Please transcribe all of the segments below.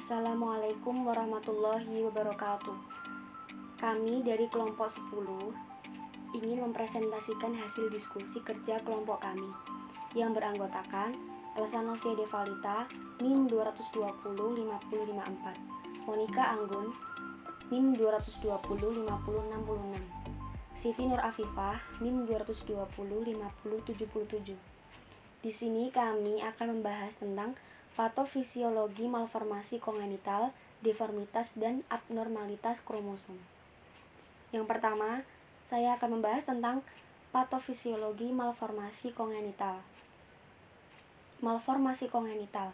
Assalamualaikum warahmatullahi wabarakatuh. Kami dari kelompok 10 ingin mempresentasikan hasil diskusi kerja kelompok kami yang beranggotakan Elsa Novia Devalita, NIM 220 50554, Monica Anggun, NIM 220 5066, Siti Nur Afifah, NIM 220 5077. Di sini kami akan membahas tentang patofisiologi malformasi kongenital, deformitas, dan abnormalitas kromosom. Yang pertama, saya akan membahas tentang patofisiologi malformasi kongenital. Malformasi kongenital.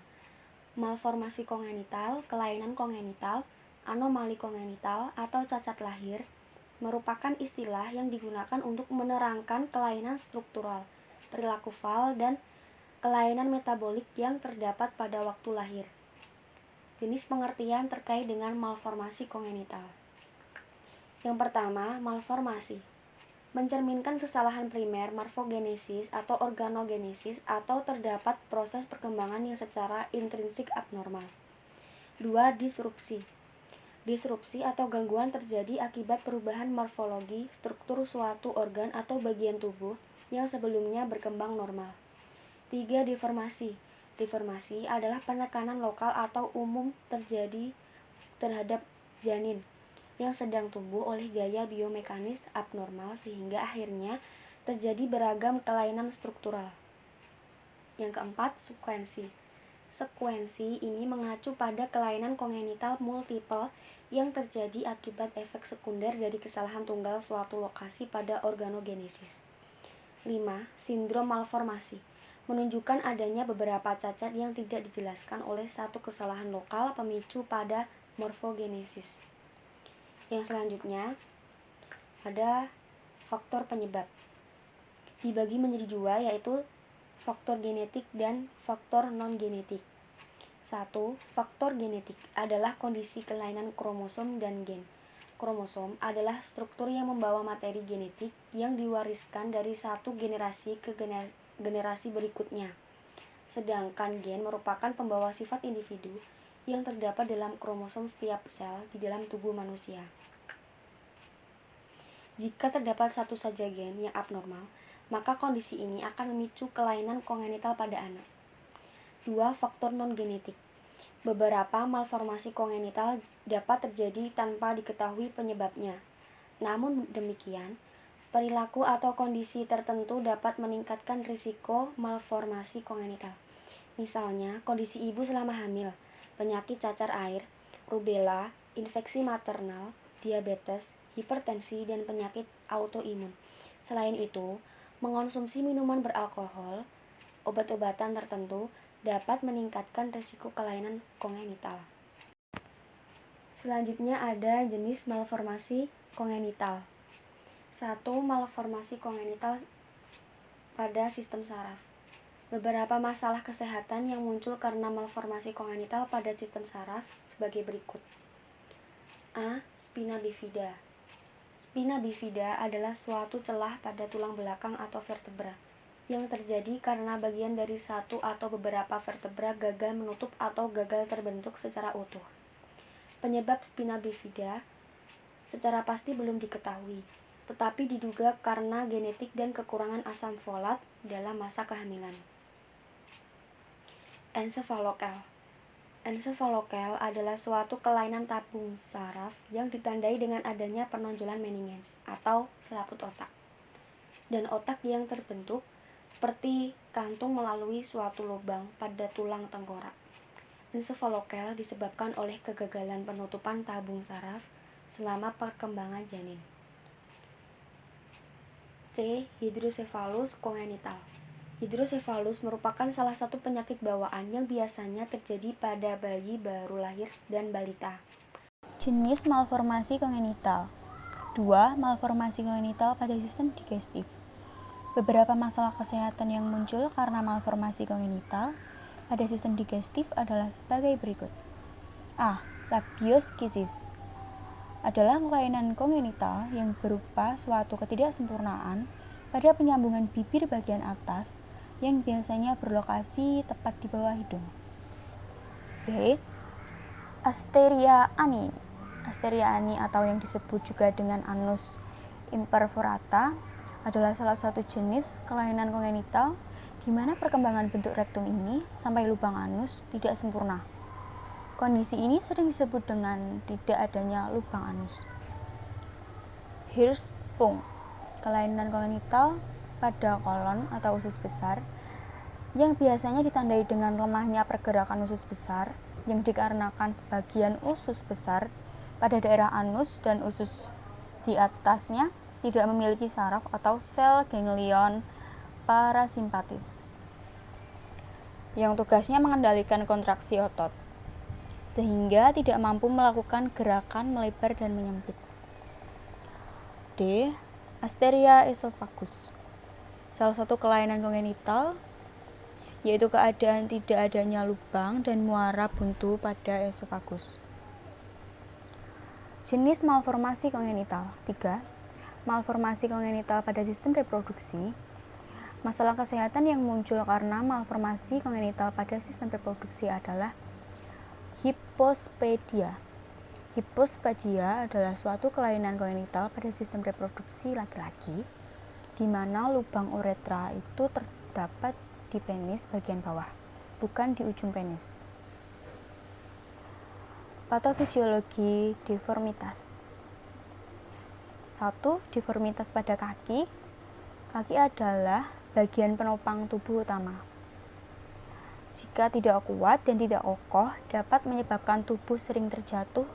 Malformasi kongenital, kelainan kongenital, anomali kongenital, atau cacat lahir merupakan istilah yang digunakan untuk menerangkan kelainan struktural, perilaku fal, dan kelainan metabolik yang terdapat pada waktu lahir. Jenis pengertian terkait dengan malformasi kongenital. Yang pertama, malformasi mencerminkan kesalahan primer morfogenesis atau organogenesis atau terdapat proses perkembangan yang secara intrinsik abnormal. 2. Disrupsi. Disrupsi atau gangguan terjadi akibat perubahan morfologi struktur suatu organ atau bagian tubuh yang sebelumnya berkembang normal. 3. Deformasi. Deformasi adalah penekanan lokal atau umum terjadi terhadap janin yang sedang tumbuh oleh gaya biomekanis abnormal sehingga akhirnya terjadi beragam kelainan struktural. Yang keempat, sekuensi. Sekuensi ini mengacu pada kelainan kongenital multiple yang terjadi akibat efek sekunder dari kesalahan tunggal suatu lokasi pada organogenesis. 5. Sindrom malformasi menunjukkan adanya beberapa cacat yang tidak dijelaskan oleh satu kesalahan lokal pemicu pada morfogenesis. Yang selanjutnya ada faktor penyebab. Dibagi menjadi dua, yaitu faktor genetik dan faktor non-genetik. 1. Faktor genetik adalah kondisi kelainan kromosom dan gen. Kromosom adalah struktur yang membawa materi genetik yang diwariskan dari satu generasi ke generasi berikutnya. Sedangkan gen merupakan pembawa sifat individu yang terdapat dalam kromosom setiap sel di dalam tubuh manusia. Jika terdapat satu saja gen yang abnormal, maka kondisi ini akan memicu kelainan kongenital pada anak. 2. Faktor non-genetik. Beberapa malformasi kongenital dapat terjadi tanpa diketahui penyebabnya. Namun demikian, perilaku atau kondisi tertentu dapat meningkatkan risiko malformasi kongenital. Misalnya, kondisi ibu selama hamil, penyakit cacar air, rubella, infeksi maternal, diabetes, hipertensi, dan penyakit autoimun. Selain itu, mengonsumsi minuman beralkohol, obat-obatan tertentu dapat meningkatkan risiko kelainan kongenital. Selanjutnya ada jenis malformasi kongenital. 1. Malformasi kongenital pada sistem saraf. Beberapa masalah kesehatan yang muncul karena malformasi kongenital pada sistem saraf sebagai berikut. A. Spina bifida. Spina bifida adalah suatu celah pada tulang belakang atau vertebra yang terjadi karena bagian dari satu atau beberapa vertebra gagal menutup atau gagal terbentuk secara utuh. Penyebab spina bifida secara pasti belum diketahui, tetapi diduga karena genetik dan kekurangan asam folat dalam masa kehamilan. Encephalocal. Encephalocal adalah suatu kelainan tabung saraf yang ditandai dengan adanya penonjolan meninges atau selaput otak, dan otak yang terbentuk seperti kantung melalui suatu lubang pada tulang tengkorak. Encephalocal disebabkan oleh kegagalan penutupan tabung saraf selama perkembangan janin. C. Hydrocephalus congenital. Hydrocephalus merupakan salah satu penyakit bawaan yang biasanya terjadi pada bayi baru lahir dan balita. Jenis malformasi kongenital. 2. Malformasi kongenital pada sistem digestif. Beberapa masalah kesehatan yang muncul karena malformasi kongenital pada sistem digestif adalah sebagai berikut. A. Labioskisis adalah kelainan kongenital yang berupa suatu ketidaksempurnaan pada penyambungan bibir bagian atas yang biasanya berlokasi tepat di bawah hidung. B. Asteriaani. Asteriaani atau yang disebut juga dengan anus imperforata adalah salah satu jenis kelainan kongenital di mana perkembangan bentuk rektum ini sampai lubang anus tidak sempurna. Kondisi ini sering disebut dengan tidak adanya lubang anus. Hirschsprung, kelainan kongenital pada kolon atau usus besar yang biasanya ditandai dengan lemahnya pergerakan usus besar yang dikarenakan sebagian usus besar pada daerah anus dan usus di atasnya tidak memiliki saraf atau sel ganglion parasimpatis yang tugasnya mengendalikan kontraksi otot sehingga tidak mampu melakukan gerakan melebar dan menyempit. D. Asteria esophagus, salah satu kelainan kongenital yaitu keadaan tidak adanya lubang dan muara buntu pada esofagus. Jenis malformasi kongenital. 3. Malformasi kongenital pada sistem reproduksi. Masalah kesehatan yang muncul karena malformasi kongenital pada sistem reproduksi adalah hipospadia. Hipospadia adalah suatu kelainan kongenital pada sistem reproduksi laki-laki di mana lubang uretra itu terdapat di penis bagian bawah, bukan di ujung penis. Patofisiologi deformitas. 1. Deformitas pada kaki. Kaki adalah bagian penopang tubuh utama. Jika tidak kuat dan tidak kokoh, dapat menyebabkan tubuh sering terjatuh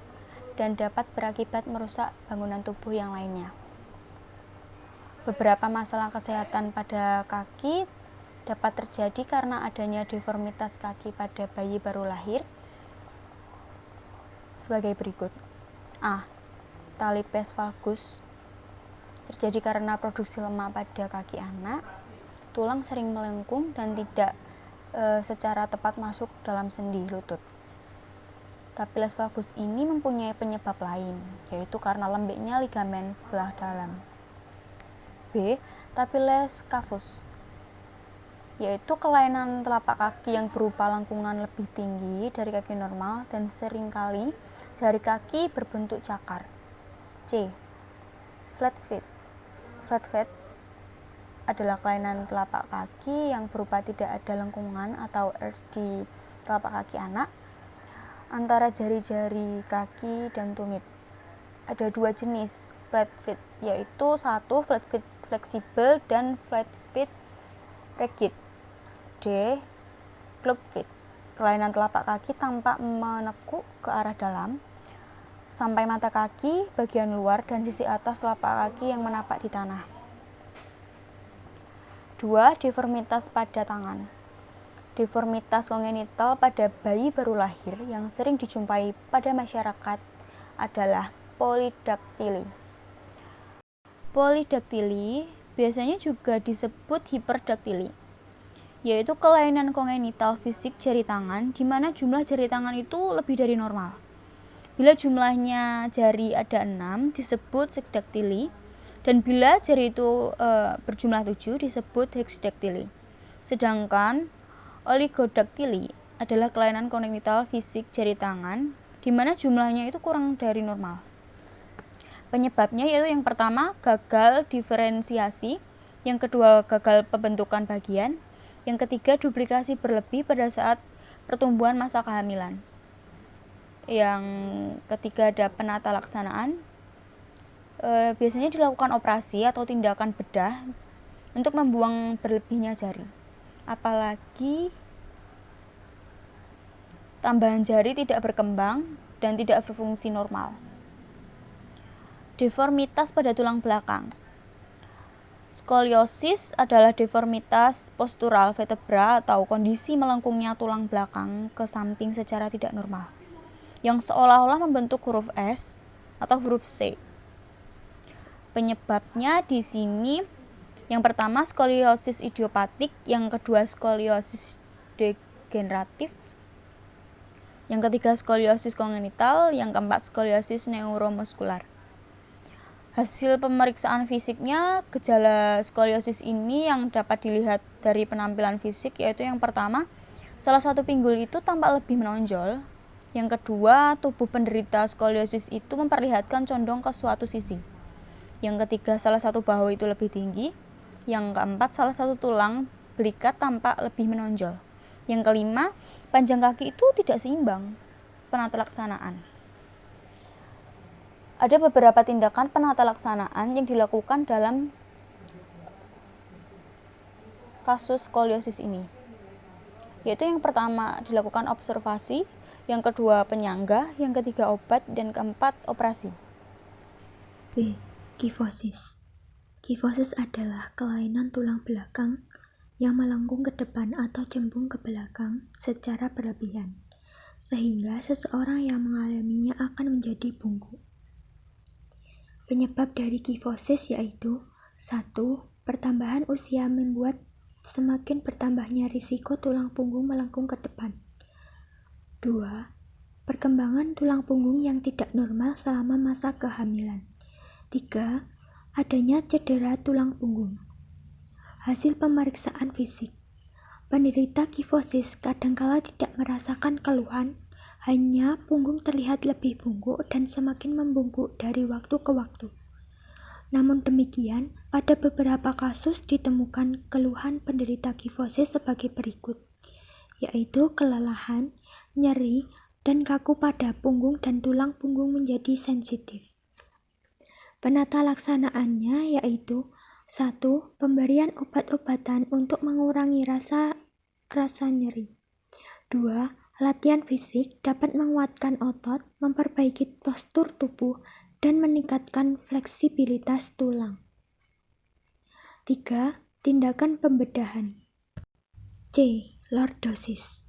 dan dapat berakibat merusak bangunan tubuh yang lainnya. Beberapa masalah kesehatan pada kaki dapat terjadi karena adanya deformitas kaki pada bayi baru lahir sebagai berikut. A. Talipes valgus terjadi karena produksi lemak pada kaki anak, tulang sering melengkung dan tidak secara tepat masuk dalam sendi lutut. Talipes valgus ini mempunyai penyebab lain, yaitu karena lembeknya ligamen sebelah dalam. B. Talipes cavus, yaitu kelainan telapak kaki yang berupa lengkungan lebih tinggi dari kaki normal dan seringkali jari kaki berbentuk cakar. C. Flat feet. Flat feet adalah kelainan telapak kaki yang berupa tidak ada lengkungan atau earth di telapak kaki anak antara jari-jari kaki dan tumit. Ada dua jenis flat feet, yaitu 1. Flat feet fleksibel dan flat feet rigid. D. Club feet, kelainan telapak kaki tampak menekuk ke arah dalam sampai mata kaki bagian luar dan sisi atas telapak kaki yang menapak di tanah. 2. Deformitas pada tangan. Deformitas kongenital pada bayi baru lahir yang sering dijumpai pada masyarakat adalah polidaktili. Polidaktili biasanya juga disebut hiperdaktili, yaitu kelainan kongenital fisik jari tangan di mana jumlah jari tangan itu lebih dari normal. Bila jumlahnya jari ada 6 disebut sekdaktili, dan bila jari itu berjumlah 7 disebut hexdaktili. Sedangkan oligodaktili adalah kelainan kongenital fisik jari tangan di mana jumlahnya itu kurang dari normal. Penyebabnya yaitu yang pertama gagal diferensiasi, yang kedua gagal pembentukan bagian, yang ketiga, duplikasi berlebih pada saat pertumbuhan masa kehamilan. Yang ketiga ada penata laksanaan. Biasanya dilakukan operasi atau tindakan bedah untuk membuang berlebihnya jari. Apalagi tambahan jari tidak berkembang dan tidak berfungsi normal. Deformitas pada tulang belakang. Skoliosis adalah deformitas postural vertebra atau kondisi melengkungnya tulang belakang ke samping secara tidak normal, yang seolah-olah membentuk huruf S atau huruf C. Penyebabnya di sini yang pertama skoliosis idiopatik, yang kedua skoliosis degeneratif, yang ketiga skoliosis kongenital, yang keempat skoliosis neuromuskular. Hasil pemeriksaan fisiknya, gejala skoliosis ini yang dapat dilihat dari penampilan fisik yaitu yang pertama, salah satu pinggul itu tampak lebih menonjol Yang kedua, tubuh penderita skoliosis itu memperlihatkan condong ke suatu sisi. Yang ketiga, salah satu bahu itu lebih tinggi. Yang keempat, salah satu tulang belikat tampak lebih menonjol. Yang kelima, panjang kaki itu tidak seimbang. Penata laksanaan. Ada beberapa tindakan penata laksanaan yang dilakukan dalam kasus skoliosis ini. Yaitu yang pertama dilakukan observasi, yang kedua penyangga, yang ketiga obat, dan keempat operasi. B. Kifosis. Kifosis adalah kelainan tulang belakang yang melengkung ke depan atau cembung ke belakang secara berlebihan, sehingga seseorang yang mengalaminya akan menjadi bungkuk. Penyebab dari kifosis yaitu 1. Pertambahan usia membuat semakin bertambahnya risiko tulang punggung melengkung ke depan. 2. Perkembangan tulang punggung yang tidak normal selama masa kehamilan. 3. Adanya cedera tulang punggung. Hasil pemeriksaan fisik. Penderita kifosis kadangkala tidak merasakan keluhan, hanya punggung terlihat lebih bungkuk dan semakin membungkuk dari waktu ke waktu. Namun demikian, pada beberapa kasus ditemukan keluhan penderita kifosis sebagai berikut, yaitu kelelahan, nyeri, dan kaku pada punggung dan tulang punggung menjadi sensitif. Penata laksanaannya yaitu 1. Pemberian obat-obatan untuk mengurangi rasa nyeri. 2. Latihan fisik dapat menguatkan otot, memperbaiki postur tubuh, dan meningkatkan fleksibilitas tulang. 3. Tindakan pembedahan. C. Lordosis.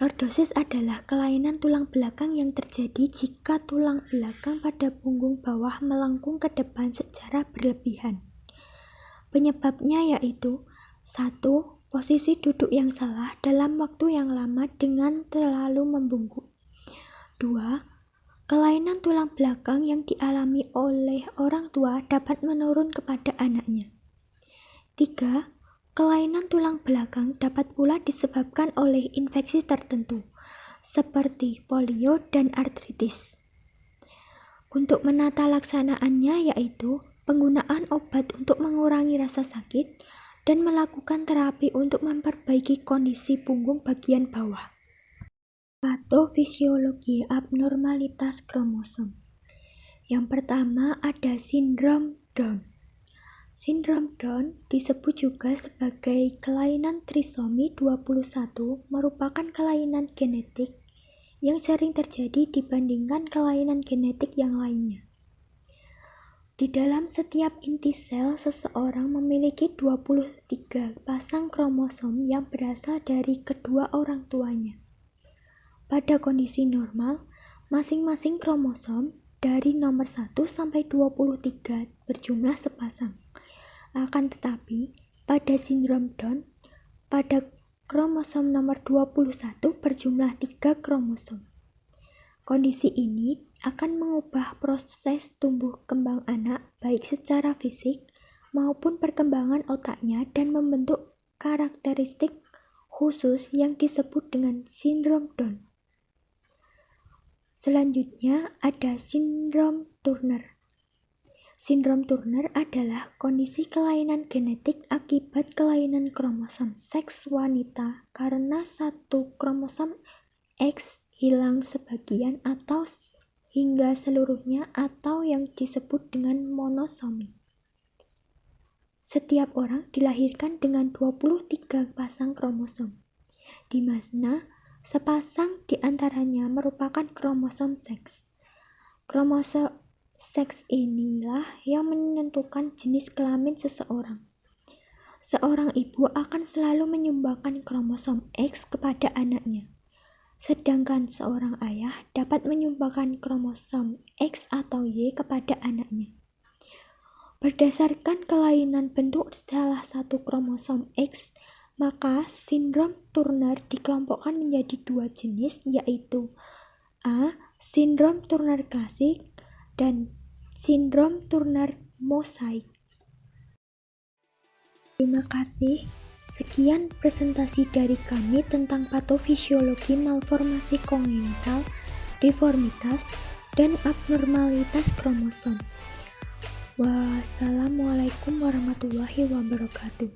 Lordosis adalah kelainan tulang belakang yang terjadi jika tulang belakang pada punggung bawah melengkung ke depan secara berlebihan. Penyebabnya yaitu 1. Posisi duduk yang salah dalam waktu yang lama dengan terlalu membungkuk. 2. Kelainan tulang belakang yang dialami oleh orang tua dapat menurun kepada anaknya. 3. Kelainan tulang belakang dapat pula disebabkan oleh infeksi tertentu, seperti polio dan artritis. Untuk menata laksanaannya yaitu penggunaan obat untuk mengurangi rasa sakit dan melakukan terapi untuk memperbaiki kondisi punggung bagian bawah. Patofisiologi abnormalitas kromosom. Yang pertama ada sindrom Down. Sindrom Down disebut juga sebagai kelainan trisomi 21 merupakan kelainan genetik yang sering terjadi dibandingkan kelainan genetik yang lainnya. Di dalam setiap inti sel seseorang memiliki 23 pasang kromosom yang berasal dari kedua orang tuanya. Pada kondisi normal, masing-masing kromosom dari nomor 1 sampai 23 berjumlah sepasang. Akan tetapi, pada sindrom Down, pada kromosom nomor 21 berjumlah 3 kromosom. Kondisi ini akan mengubah proses tumbuh kembang anak baik secara fisik maupun perkembangan otaknya dan membentuk karakteristik khusus yang disebut dengan sindrom Down. Selanjutnya ada sindrom Turner. Sindrom Turner adalah kondisi kelainan genetik akibat kelainan kromosom seks wanita karena satu kromosom X hilang sebagian atau hingga seluruhnya atau yang disebut dengan monosomi. Setiap orang dilahirkan dengan 23 pasang kromosom, di mana sepasang di antaranya merupakan kromosom seks. Kromosom seks inilah yang menentukan jenis kelamin seseorang. Seorang ibu akan selalu menyumbangkan kromosom X kepada anaknya, sedangkan seorang ayah dapat menyumbangkan kromosom X atau Y kepada anaknya. Berdasarkan kelainan bentuk salah satu kromosom X, maka sindrom Turner dikelompokkan menjadi 2 jenis, yaitu A. Sindrom Turner klasik dan sindrom Turner mosaik. Terima kasih. Sekian presentasi dari kami tentang patofisiologi malformasi kongenital. deformitas, dan abnormalitas kromosom. Wassalamualaikum warahmatullahi wabarakatuh.